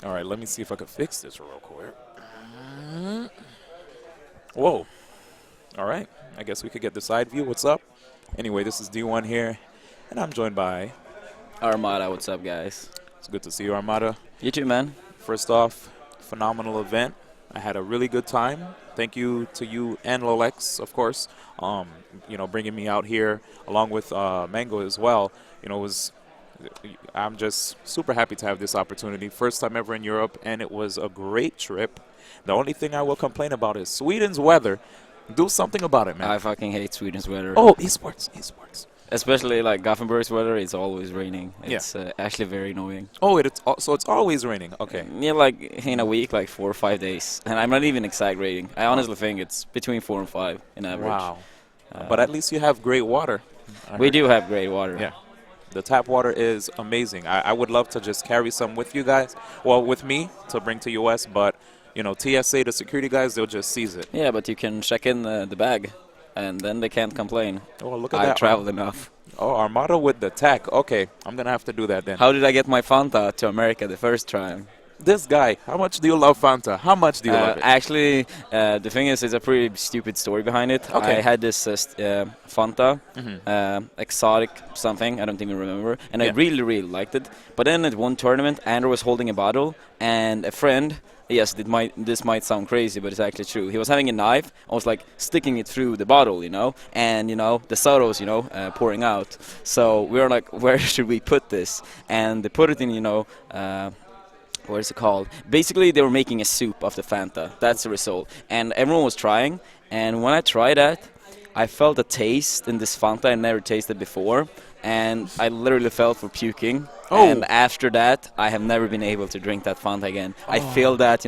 All right, let me see if I can fix this real quick. Whoa. All right. I guess we could get the side view. What's up? Anyway, this is D1 here, and I'm joined by... Armada, what's up, guys? It's good to see you, Armada. You too, man. First off, phenomenal event. I had a really good time. Thank you to you and Lolex, of course, bringing me out here, along with Mango as well. I'm just super happy to have this opportunity. First time ever in Europe, and it was a great trip. The only thing I will complain about is Sweden's weather. Do something about it, man. I fucking hate Sweden's weather. Oh, esports. Especially like Gothenburg's weather, it's always raining. It's actually very annoying. Oh, so it's always raining. Okay. Yeah, like in a week, like 4 or 5 days. And I'm not even exaggerating. I honestly think it's between 4 and 5 in average. Wow. But at least you have great water. We do have great water. Yeah. The tap water is amazing. I would love to just carry some with you guys. Well, with me to bring to US, but, TSA, the security guys, they'll just seize it. Yeah, but you can check in the bag, and then they can't complain. Oh, look at that. I've traveled enough. Oh, Armada with the tech. Okay, I'm going to have to do that then. How did I get my Fanta to America the first time? This guy, how much do you love Fanta? How much do you love it? Actually, the thing is, it's a pretty stupid story behind it. Okay. I had this Fanta, exotic something, I don't even remember, and I really, really liked it. But then at one tournament, Andrew was holding a bottle, and a friend, yes, this might sound crazy, but it's actually true. He was having a knife, I was like sticking it through the bottle, and, the soda was, pouring out. So we were like, where should we put this? And they put it in, what is it called? Basically, they were making a soup of the Fanta. That's the result. And everyone was trying. And when I tried that, I felt a taste in this Fanta I never tasted before. And I literally felt for puking. Oh. And after that, I have never been able to drink that Fanta again. I feel that,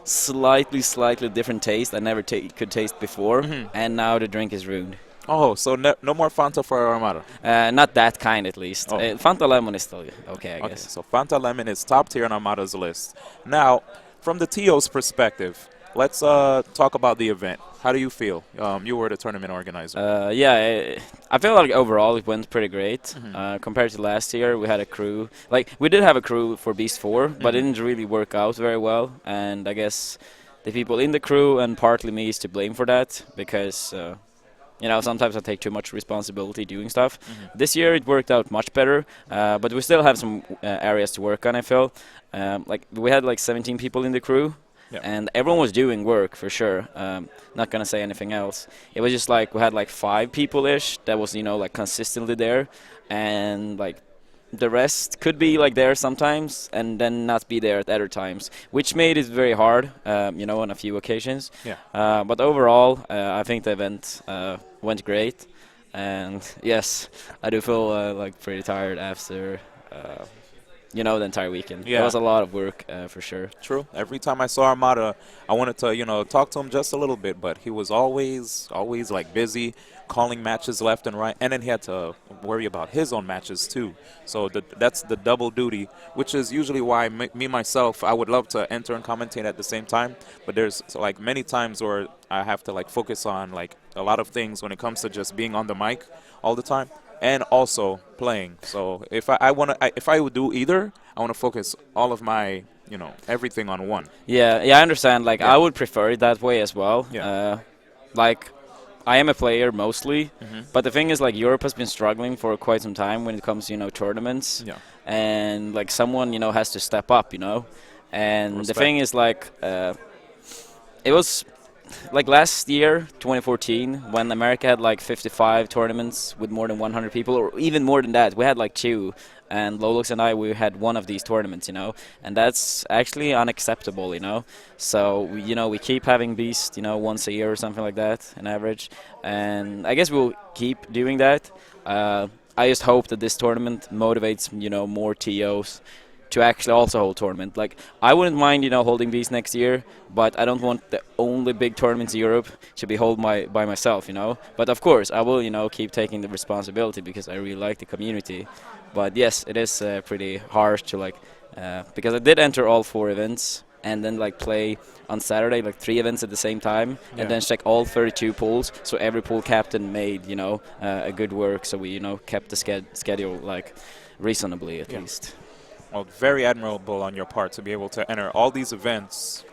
slightly different taste I never could taste before. And now the drink is ruined. Oh, so no more Fanta for Armada? Not that kind, at least. Oh. Fanta Lemon is still okay, I guess. So Fanta Lemon is top tier on Armada's list. Now, from the TO's perspective, let's talk about the event. How do you feel? You were the tournament organizer. I feel like overall it went pretty great. Compared to last year, we had a crew. Like, we did have a crew for Beast 4, but it didn't really work out very well. And I guess the people in the crew and partly me is to blame for that because... sometimes I take too much responsibility doing stuff. This year it worked out much better, but we still have some areas to work on, I feel. We had like 17 people in the crew, and everyone was doing work for sure. Not going to say anything else. It was just like we had like 5 people-ish that was, consistently there, and like the rest could be like there sometimes and then not be there at other times, which made it very hard, on a few occasions. But overall, I think the event went great. And yes, I do feel like pretty tired after, the entire weekend. It was a lot of work for sure. True. Every time I saw Armada, I wanted to, talk to him just a little bit, but he was always like busy, calling matches left and right, and then he had to worry about his own matches too. So that's the double duty, which is usually why myself, I would love to enter and commentate at the same time, but there's like many times where I have to like focus on like a lot of things when it comes to just being on the mic all the time and also playing. So if I would do either, I want to focus all of my everything on one. Yeah, I understand. Like I would prefer it that way as well. I am a player mostly, but the thing is, like, Europe has been struggling for quite some time when it comes to, tournaments. And, like, someone, has to step up, And Respect. the thing is, like, it was, like, last year, 2014, when America had, like, 55 tournaments with more than 100 people, or even more than that. We had, like, 2. And Lolux and I, we had one of these tournaments, and that's actually unacceptable, So, we keep having Beast, once a year or something like that, on average. And I guess we'll keep doing that. I just hope that this tournament motivates, more TOs to actually also hold tournament. Like, I wouldn't mind, holding Beast next year, but I don't want the only big tournaments in Europe to be held by myself, But, of course, I will, keep taking the responsibility because I really like the community. But yes, it is pretty harsh to because I did enter all 4 events and then play on Saturday 3 events at the same time and then check all 32 pools. So every pool captain made a good work. So we kept the schedule reasonably at least. Well, very admirable on your part to be able to enter all these events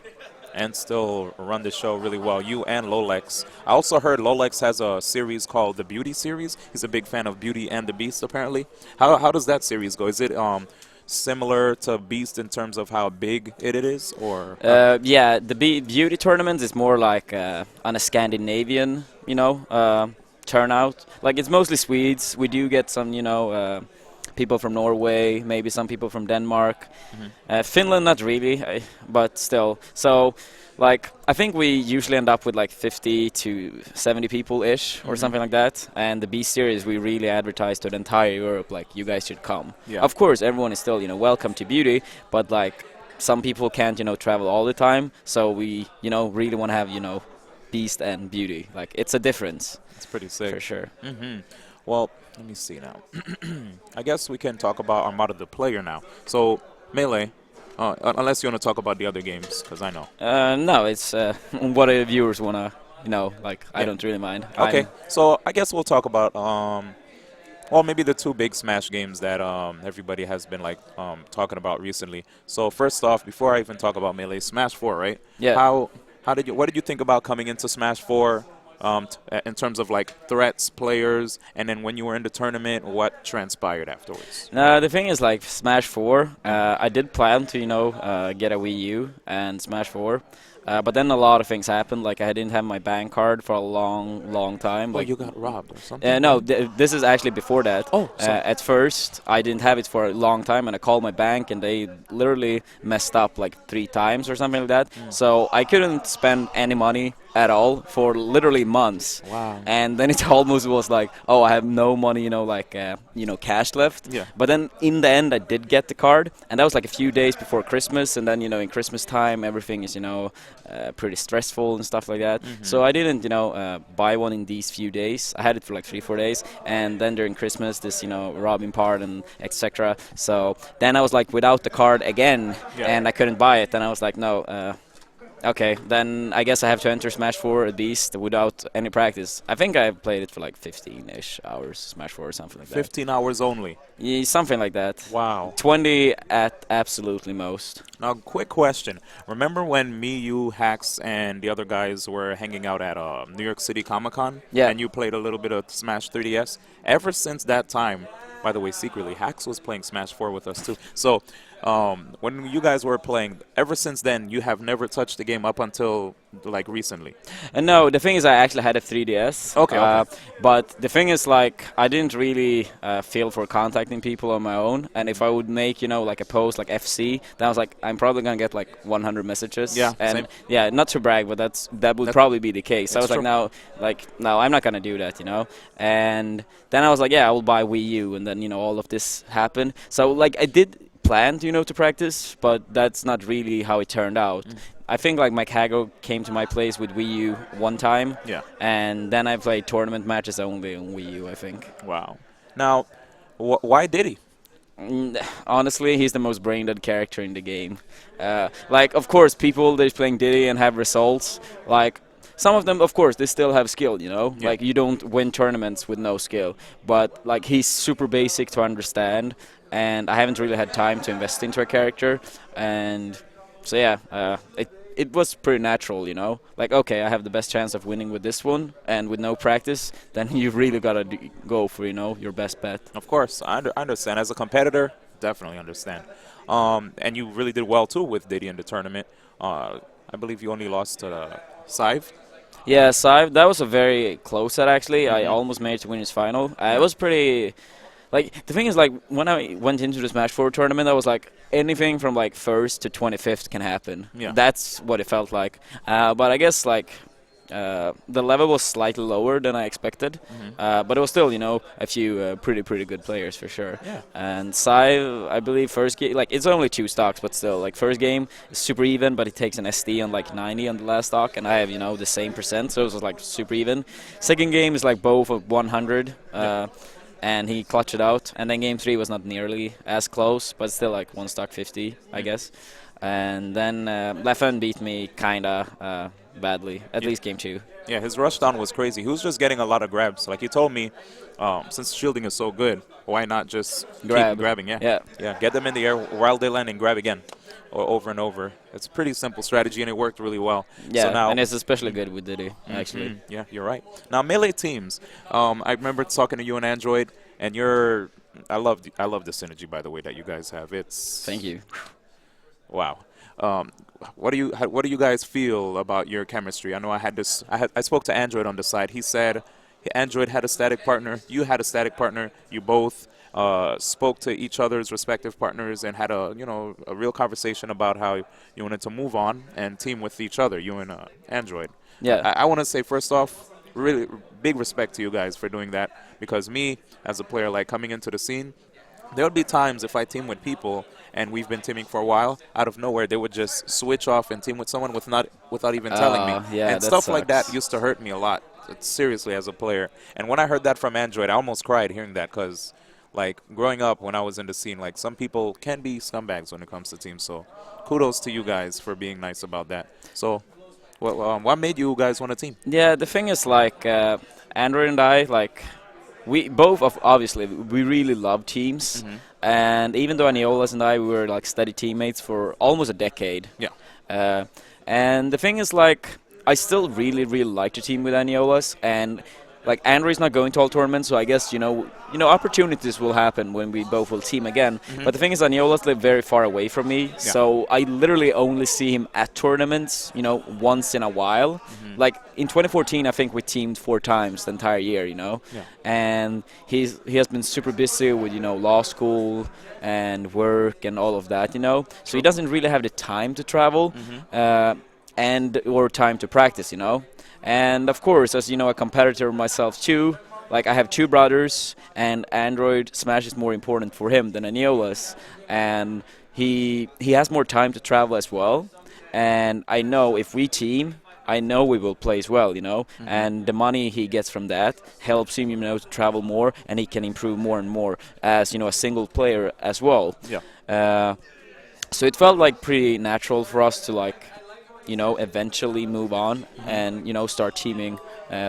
and still run the show really well. You and Lolex. I also heard Lolex has a series called the Beauty series. He's a big fan of Beauty and the Beast, apparently. How does that series go? Is it similar to Beast in terms of how big it is, or? Yeah, the beauty tournament is more like on a Scandinavian, turnout. Like it's mostly Swedes. We do get some, people from Norway, maybe some people from Denmark. Finland, not really, but still. So, like, I think we usually end up with like 50 to 70 people-ish or something like that. And the B series, we really advertise to the entire Europe, like, you guys should come. Yeah. Of course, everyone is still, welcome to Beauty, but like, some people can't, travel all the time. So we, really want to have, Beast and Beauty. Like, it's a difference. It's pretty sick. For sure. Well, let me see now. I guess we can talk about Armada the player now. So, Melee, unless you want to talk about the other games, because I know. No, it's what the viewers want to, I don't really mind. Okay, so I guess we'll talk about, well, maybe the two big Smash games that everybody has been, talking about recently. So, first off, before I even talk about Melee, Smash 4, right? Yeah. What did you think about coming into Smash 4? In terms of threats, players, and then when you were in the tournament, what transpired afterwards? The thing is, Smash 4, I did plan to, get a Wii U and Smash 4. But then a lot of things happened. Like I didn't have my bank card for a long time. Oh, like you got robbed or something? No, this is actually before that. Oh, at first I didn't have it for a long time, and I called my bank, and they literally messed up like 3 times or something like that. So I couldn't spend any money at all for literally months. Wow. And then it almost was like, oh, I have no money, cash left. Yeah. But then in the end, I did get the card, and that was like a few days before Christmas. And then, in Christmas time, everything is, pretty stressful and stuff like that. So I didn't, buy one in these few days. I had it for like 3-4 days, and then during Christmas, this, robbing part and etc. So then I was like without the card again, and I couldn't buy it. And I was like, no. Okay, then I guess I have to enter Smash 4 at Beast without any practice. I think I played it for like 15-ish hours, Smash 4 or something like that. 15 hours only? Yeah, something like that. Wow. 20 at absolutely most. Now, quick question. Remember when me, you, Hax, and the other guys were hanging out at New York City Comic-Con? Yeah. And you played a little bit of Smash 3DS? Ever since that time, by the way, secretly, Hax was playing Smash 4 with us too. So, when you guys were playing, ever since then, you have never touched the game up until, like, recently? No, the thing is I actually had a 3DS. Okay. But the thing is, like, I didn't really feel for contacting people on my own. And if I would make, like a post, like FC, then I was like, I'm probably going to get, like, 100 messages. Yeah, and same. yeah, not to brag, but that would probably be the case. So I was true. no, I'm not going to do that, And then I was like, yeah, I will buy Wii U. And then, all of this happened. So, like, I did planned, to practice, but that's not really how it turned out. I think like Mike Hago came to my place with Wii U one time, and then I played tournament matches only on Wii U, I think. Wow. Now, why did he? Honestly, he's the most brain-dead character in the game. Of course, people they're playing Diddy and have results. Like, some of them, of course, they still have skill, Like, you don't win tournaments with no skill. But, like, he's super basic to understand, and I haven't really had time to invest into a character. And so, yeah, it was pretty natural, Like, okay, I have the best chance of winning with this one, and with no practice, then you really got to go for, your best bet. Of course, I understand. As a competitor, definitely understand. And you really did well, too, with Diddy in the tournament. I believe you only lost to Saiv. Yeah, Saiv, that was a very close set, actually. I almost managed to win his final. It was pretty... Like, the thing is, like, when I went into the Smash 4 tournament, I was like, anything from, like, 1st to 25th can happen. Yeah. That's what it felt like. But I guess, like, the level was slightly lower than I expected. But it was still, a few pretty good players, for sure. Yeah. And Saiv, I believe, first game, like, it's only 2 stocks, but still, like, first game is super even, but he takes an SD on, like, 90 on the last stock, and I have, the same percent, so it was, like, super even. Second game is, like, both of 100. And he clutched it out. And then game 3 was not nearly as close, but still like 1 stock 50, I guess. and then Leffen beat me kinda badly, at least game 2. Yeah, his rush down was crazy. He was just getting a lot of grabs. Like he told me, since shielding is so good, why not just keep Grab. grabbing? Yeah. Yeah. Yeah, get them in the air while they land and grab again, or over and over. It's a pretty simple strategy, and it worked really well. Yeah, so now, and it's especially good with Diddy, actually. yeah, you're right. Now, melee teams. I remember talking to you on Android, and you're. I love the synergy, by the way, that you guys have. It's. Thank you. Wow. What do you guys feel about your chemistry? I know I spoke to Android on the side. He said Android had a static partner. You had a static partner. You both spoke to each other's respective partners and had a real conversation about how you wanted to move on and team with each other. You and Android. Yeah. I want to say first off, really big respect to you guys for doing that, because me as a player, like coming into the scene, there would be times if I team with people and we've been teaming for a while, out of nowhere they would just switch off and team with someone without even telling me. Yeah, and that stuff like that sucks. used to hurt me a lot, seriously, as a player. And when I heard that from Android, I almost cried hearing that, because like growing up when I was in the scene, like some people can be scumbags when it comes to teams. So kudos to you guys for being nice about that. So what made you guys want to team? Yeah, the thing is, like, Android and I, like, we both, obviously, we really love teams. And even though Aniolas and I, we were, like, steady teammates for almost a decade. Yeah. And the thing is, like, I still really, really like to team with Aniolas. And, like, Android's not going to all tournaments, so I guess, opportunities will happen when we both will team again. But the thing is, Aniolas live very far away from me, so I literally only see him at tournaments, once in a while. Like, in 2014, I think we teamed 4 times the entire year, Yeah. And he has been super busy with, law school and work and all of that, So he doesn't really have the time to travel or time to practice, And of course, as a competitor myself too, like I have 2 brothers, and Android Smash is more important for him than Aniolas, and he has more time to travel as well. And I know if we team, I know we will play as well, and the money he gets from that helps him, to travel more, and he can improve more and more as a single player as well. Yeah. So it felt like pretty natural for us to eventually move on and, start teaming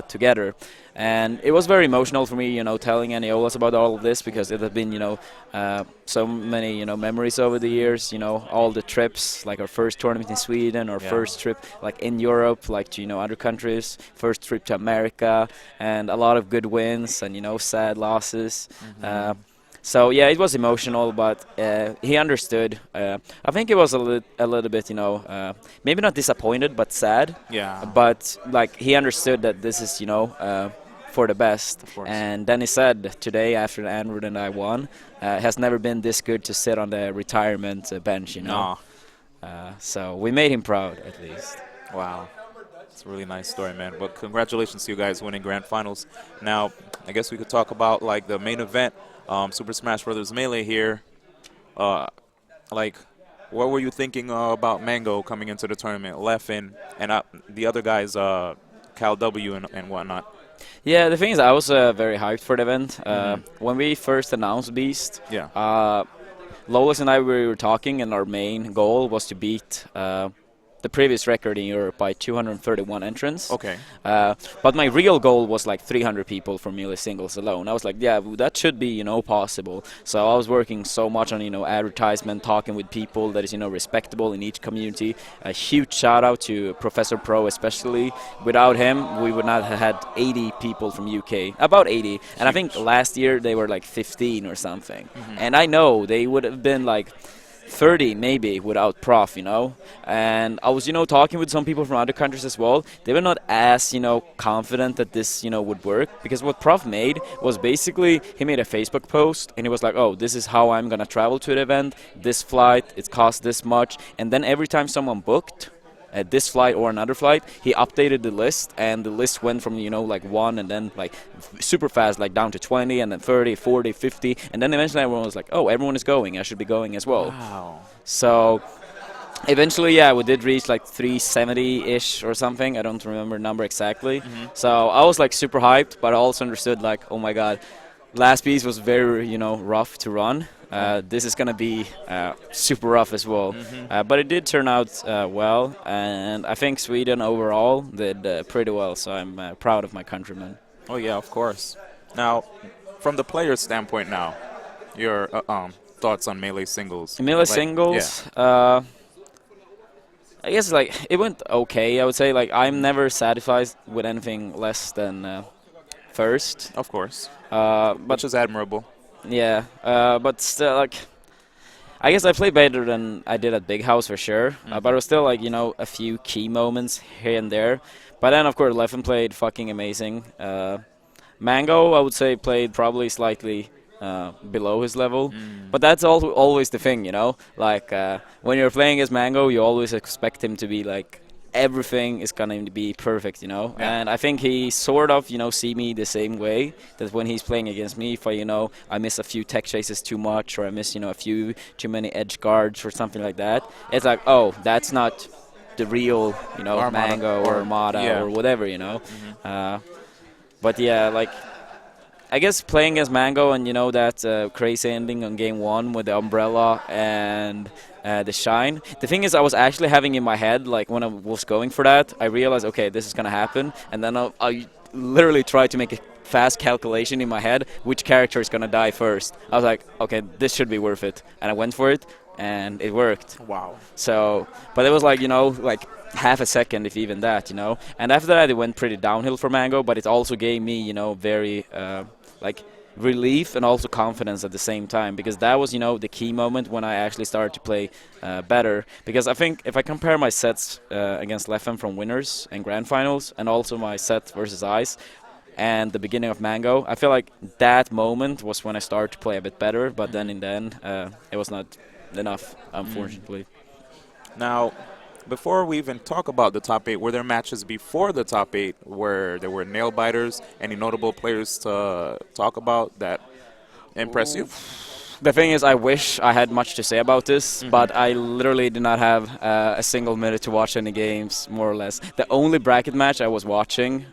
together. And it was very emotional for me, telling Aniolas about all of this, because it had been, so many, memories over the years, all the trips, like our first tournament in Sweden, our first trip, like in Europe, like to, other countries, first trip to America, and a lot of good wins and, sad losses. So yeah, it was emotional, but he understood. I think it was a little bit, maybe not disappointed, but sad. Yeah. But like he understood that this is, for the best. Of course. And then he said today, after Andrew and I won, has never been this good to sit on the retirement bench, No. So we made him proud, at least. Wow. It's a really nice story, man. But congratulations to you guys winning grand finals. Now, I guess we could talk about like the main event, Super Smash Bros. Melee here. Like, what were you thinking about Mango coming into the tournament, Leffen, and the other guys, Cal W and whatnot? Yeah, the thing is, I was very hyped for the event. When we first announced B.E.A.S.T, Lois and I were talking, and our main goal was to beat the previous record in Europe by 231 entrants. Okay. But my real goal was like 300 people for melee singles alone. I was like, yeah, that should be, possible. So I was working so much on, advertisement, talking with people that is, respectable in each community. A huge shout out to Professor Pro especially. Without him, we would not have had 80 people from UK, about 80. And I think last year they were like 15 or something. And I know they would have been like 30 maybe without Prof, and I was, talking with some people from other countries as well. They were not as, confident that this, would work, because what Prof made was basically, he made a Facebook post and he was like, oh, this is how I'm gonna travel to the event, this flight, it costs this much, and then every time someone booked this flight or another flight, he updated the list, and the list went from, like 1 and then like super fast, like down to 20 and then 30, 40, 50, and then eventually everyone was like, oh, everyone is going, I should be going as well. Wow. So eventually, yeah, we did reach like 370-ish or something. I don't remember the number exactly. So I was like super hyped, but I also understood like, oh my god, last piece was very, rough to run. This is going to be super rough as well. But it did turn out well, and I think Sweden overall did pretty well, so I'm proud of my countrymen. Oh yeah, of course. Now, from the player's standpoint now, your thoughts on melee singles? In melee singles, I guess like it went okay. I would say like I'm never satisfied with anything less than first. Of course. But Which is admirable. yeah, but still like I guess I played better than I did at Big House for sure. But it was still like a few key moments here and there. But then of course Leffen played fucking amazing. Mango I would say played probably slightly below his level, but that's always the thing, like when you're playing as Mango you always expect him to be like everything is gonna be perfect, and I think he sort of see me the same way, that when he's playing against me, if I miss a few tech chases too much, or I miss a few too many edge guards or something like that, it's like, oh, that's not the real Armada. Mango or Armada or whatever, but yeah, like I guess playing as Mango and that crazy ending on game 1 with the umbrella and the shine. The thing is, I was actually having in my head, like when I was going for that, I realized, okay, this is gonna happen, and then I literally tried to make a fast calculation in my head which character is gonna die first. I was like, okay, this should be worth it, and I went for it, and it worked. Wow. So, but it was like like half a second, if even that, And after that, it went pretty downhill for Mango, but it also gave me, very like relief and also confidence at the same time, because that was the key moment when I actually started to play better. Because I think if I compare my sets against Leffen from winners and grand finals, and also my set versus Ice and the beginning of Mango, I feel like that moment was when I started to play a bit better, but then in the end it was not enough, unfortunately. Now, before we even talk about the top 8, were there matches before the top 8 where there were nail biters? Any notable players to talk about that impress you? The thing is, I wish I had much to say about this, but I literally did not have a single minute to watch any games, more or less. The only bracket match I was watching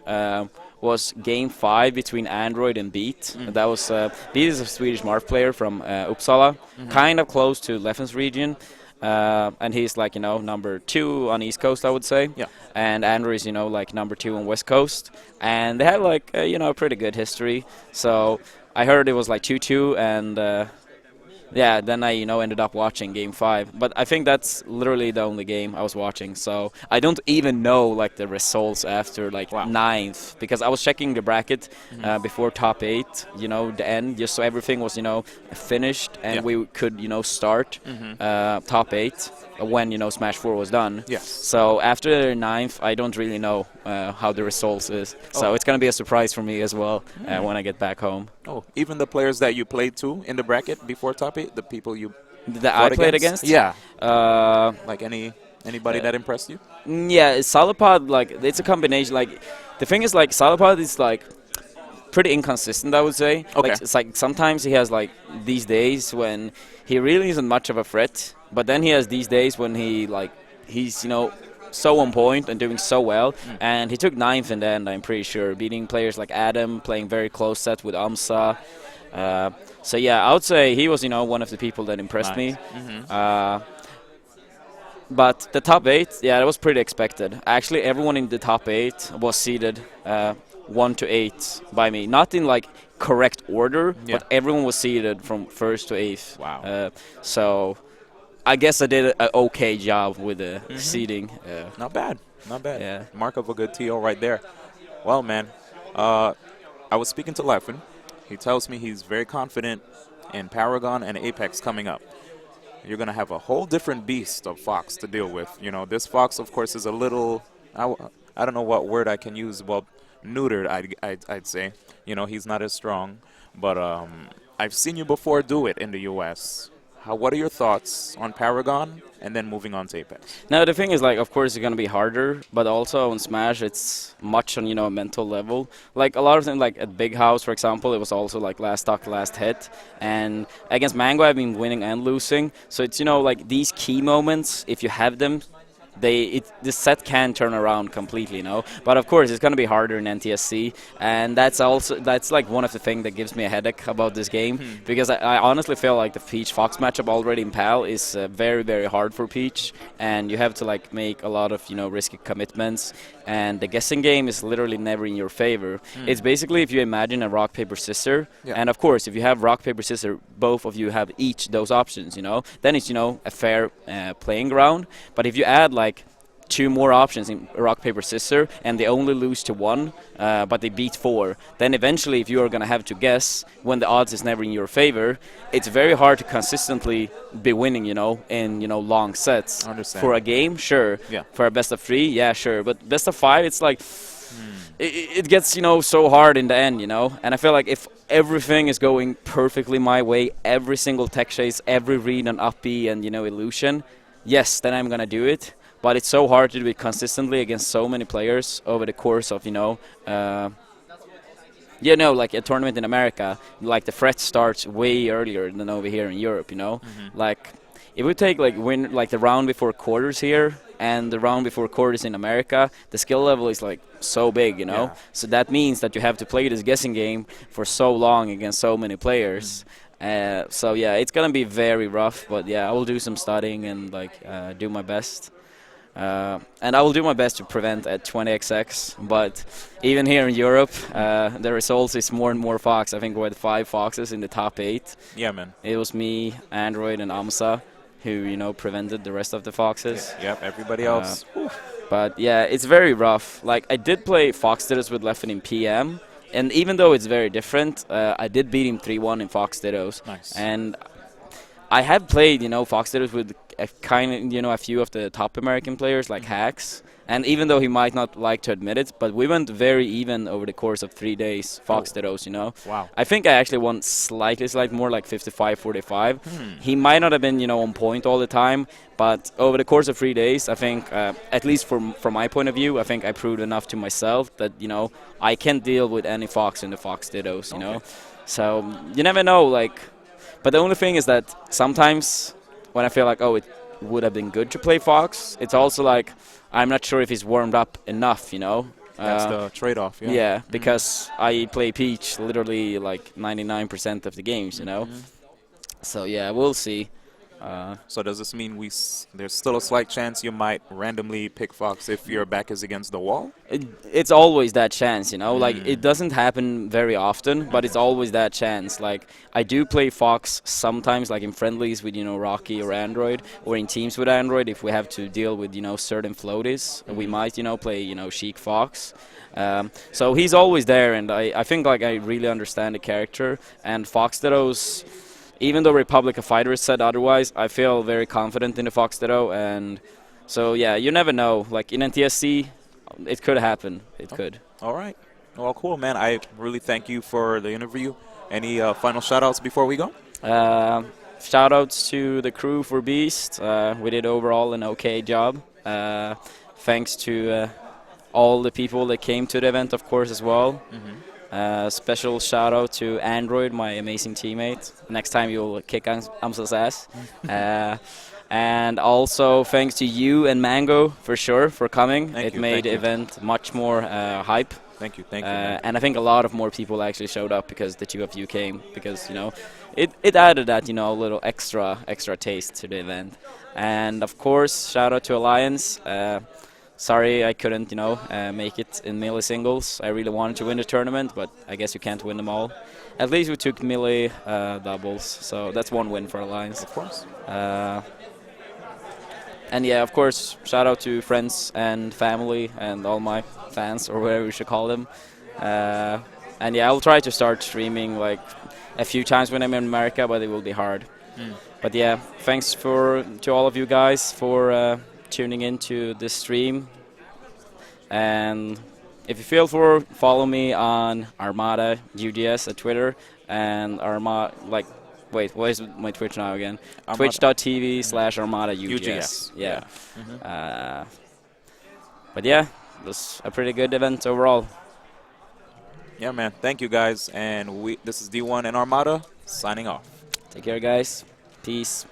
was Game 5 between Android and Beat. That was Beat is a Swedish Marth player from Uppsala, kind of close to Leffen's region. And he's like, number 2 on East Coast, I would say. Yeah. And Andrew is, like number 2 on West Coast. And they had like, a pretty good history. So I heard it was like 2-2, and yeah, then I, ended up watching Game 5. But I think that's literally the only game I was watching. So I don't even know, like, the results after, like, 9th. Because I was checking the bracket before top 8, the end, just so everything was, finished. And we could, start top 8 when, Smash 4 was done. Yes. So after 9th, I don't really know how the results is. So it's going to be a surprise for me as well when I get back home. Oh, even the players that you played to in the bracket before top 8, the people you that I played against? Yeah. Like anybody that impressed you? Yeah, Salapod, like, it's a combination. Like, the thing is, like, Salapod is, like, pretty inconsistent, I would say. Okay. Like, it's like sometimes he has, like, these days when he really isn't much of a threat, but then he has these days when he's, so on point and doing so well. And he took 9th in the end, I'm pretty sure, beating players like Adam, playing very close set with Amsa. So yeah, I would say he was, one of the people that impressed me. But the top 8, yeah, that was pretty expected. Actually, everyone in the top 8 was seeded 1 to 8 by me. Not in like correct order, but everyone was seeded from 1st to 8th. Wow. So I guess I did an okay job with the seeding. Not bad. Not bad. Yeah. Mark of a good TO right there. Well, man, I was speaking to Leffen. He tells me he's very confident in Paragon and Apex coming up. You're going to have a whole different beast of Fox to deal with. This Fox, of course, is a little, I don't know what word I can use. Well, neutered, I'd say. He's not as strong. But I've seen you before do it in the U.S. What are your thoughts on Paragon and then moving on to Apex? Now, the thing is, like, of course, it's going to be harder, but also on Smash, it's much on, a mental level. Like, a lot of them, like, at Big House, for example, it was also, like, last stock, last hit. And against Mango, I've been winning and losing. So it's, like, these key moments, if you have them, the set can turn around completely, you know. But of course, it's going to be harder in NTSC, and that's like one of the things that gives me a headache about this game, because I honestly feel like the Peach Fox matchup already in PAL is very, very hard for Peach, and you have to like make a lot of, you know, risky commitments, and the guessing game is literally never in your favor. It's basically, if you imagine a rock paper scissor, and of course if you have rock paper scissor, both of you have each those options, you know, then it's, you know, a fair playing ground. But if you add like 2 more options in rock paper scissor and they only lose to 1, but they beat 4, then eventually if you are going to have to guess when the odds is never in your favor, it's very hard to consistently be winning, you know, in, you know, long sets. For a game, sure. For a best of 3, yeah, sure. But best of 5, it's like it gets, you know, so hard in the end, you know. And I feel like if everything is going perfectly my way, every single tech chase, every read on up B and, you know, illusion, yes, then I'm going to do it. But it's so hard to do it consistently against so many players over the course of, you know, like a tournament in America. Like the threat starts way earlier than over here in Europe, you know. Like if we take like the round before quarters here and the round before quarters in America, the skill level is like so big, you know. So that means that you have to play this guessing game for so long against so many players. So yeah, it's gonna be very rough. But yeah, I will do some studying and like do my best. And I will do my best to prevent at 20xx, but even here in Europe, the results is more and more Fox. I think we had 5 Foxes in the top 8. Yeah, man. It was me, Android, and Amsa who, you know, prevented the rest of the Foxes. Yep, everybody else. But yeah, it's very rough. Like, I did play Fox Dittos with Leffen in PM, and even though it's very different, I did beat him 3-1 in Fox Dittos. Nice. And I have played, you know, Fox Dittos with a few of the top American players like Hacks, and even though he might not like to admit it, but we went very even over the course of 3 days, Fox Dittos, you know. Wow. I think I actually won slightly more like 55-45. He might not have been, you know, on point all the time, but over the course of 3 days, I think, at least from my point of view, I think I proved enough to myself that, you know, I can deal with any Fox in the Fox Dittos, you know. So you never know, like. But the only thing is that sometimes when I feel like, oh, it would have been good to play Fox, it's also like I'm not sure if he's warmed up enough, you know. That's the trade-off, yeah. Yeah, because I play Peach literally like 99% of the games, you know. So yeah, we'll see. So does this mean there's still a slight chance you might randomly pick Fox if your back is against the wall? It's always that chance, you know. Like, it doesn't happen very often, but it's always that chance. Like, I do play Fox sometimes, like in friendlies with, you know, Rocky or Android, or in teams with Android if we have to deal with, you know, certain floaties. We might, you know, play, you know, Sheik Fox. So he's always there, and I think, like, I really understand the character. And Fox Dittos, even though Republic of Fighters said otherwise, I feel very confident in the Fox Ditto, and so yeah, you never know. Like in NTSC, it could happen. It could. All right. Well, cool, man. I really thank you for the interview. Any final shout-outs before we go? Shout-outs to the crew for B.E.A.S.T. We did overall an okay job. Thanks to all the people that came to the event, of course, as well. Special shout out to Android, my amazing teammate. Next time you'll kick Amsa's ass. And also thanks to you and Mango for sure for coming. It made the event much more hype. Thank you. And I think a lot of more people actually showed up because the 2 of you came, because, you know, it added that, you know, a little extra taste to the event. And of course, shout out to Alliance. Sorry I couldn't, you know, make it in melee singles. I really wanted to win the tournament, but I guess you can't win them all. At least we took melee doubles, so that's one win for Alliance. Of course. And yeah, of course, shout out to friends and family and all my fans, or whatever we should call them. And yeah, I'll try to start streaming like a few times when I'm in America, but it will be hard. But yeah, thanks to all of you guys for tuning into this stream. And if you feel for, follow me on Armada UGS at Twitter, and Armada, like, wait, what is my Twitch now again? Twitch.tv/Armada UGS. Yeah. But yeah, it was a pretty good event overall. Yeah, man. Thank you, guys. And this is D1 and Armada signing off. Take care, guys. Peace.